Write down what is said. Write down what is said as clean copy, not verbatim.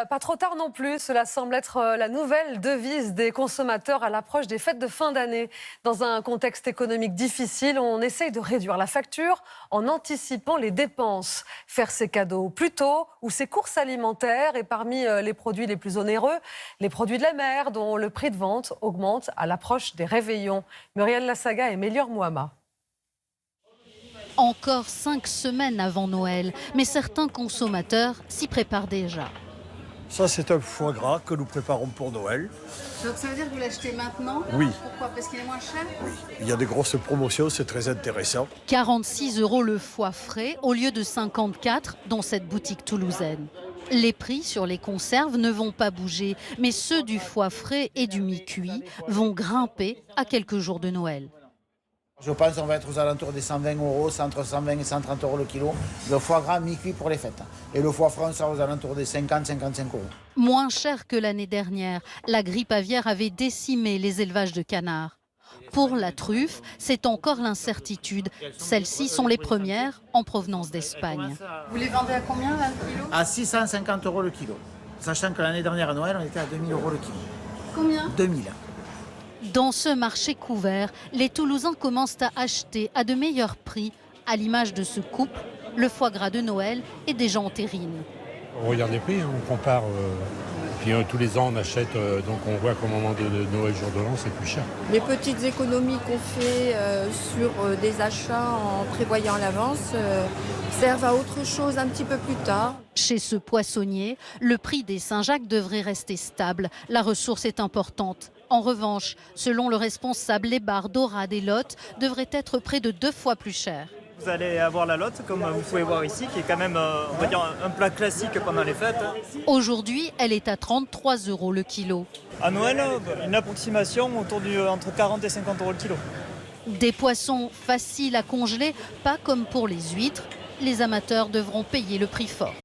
Pas trop tard non plus, cela semble être la nouvelle devise des consommateurs à l'approche des fêtes de fin d'année. Dans un contexte économique difficile, on essaye de réduire la facture en anticipant les dépenses. Faire ses cadeaux plus tôt ou ses courses alimentaires et parmi les produits les plus onéreux, les produits de la mer dont le prix de vente augmente à l'approche des réveillons. Muriel Lassaga et Mélior Mouhama. Encore 5 semaines avant Noël, mais certains consommateurs s'y préparent déjà. Ça, c'est un foie gras que nous préparons pour Noël. Donc ça veut dire que vous l'achetez maintenant? Oui. Pourquoi? Parce qu'il est moins cher? Oui. Il y a des grosses promotions, c'est très intéressant. 46 € le foie frais au lieu de 54 dans cette boutique toulousaine. Les prix sur les conserves ne vont pas bouger, mais ceux du foie frais et du mi-cuit vont grimper à quelques jours de Noël. Je pense qu'on va être aux alentours des 120 €, c'est entre 120 et 130 € le kilo. Le foie gras mi-cuit pour les fêtes. Et le foie franc sera aux alentours des 50-55 €. Moins cher que l'année dernière, la grippe aviaire avait décimé les élevages de canards. Pour la truffe, c'est encore l'incertitude. Celles-ci sont les premières en provenance d'Espagne. Vous les vendez à combien là, le kilo? À 650 € le kilo. Sachant que l'année dernière à Noël, on était à 2000 € le kilo. Combien? 2000. Dans ce marché couvert, les Toulousains commencent à acheter à de meilleurs prix, à l'image de ce couple, le foie gras de Noël est déjà en terrine. On regarde les prix, on compare, puis tous les ans on achète, donc on voit qu'au moment de Noël, jour de l'an, c'est plus cher. Les petites économies qu'on fait sur des achats en prévoyant l'avance servent à autre chose un petit peu plus tard. Chez ce poissonnier, le prix des Saint-Jacques devrait rester stable. La ressource est importante. En revanche, selon le responsable, les bars, dorades et lottes devraient être près de 2 fois plus chers. Vous allez avoir la lotte, comme vous pouvez voir ici, qui est quand même on va dire, un plat classique pendant les fêtes. Aujourd'hui, elle est à 33 € le kilo. À Noël, une approximation autour entre 40 et 50 € le kilo. Des poissons faciles à congeler, pas comme pour les huîtres. Les amateurs devront payer le prix fort.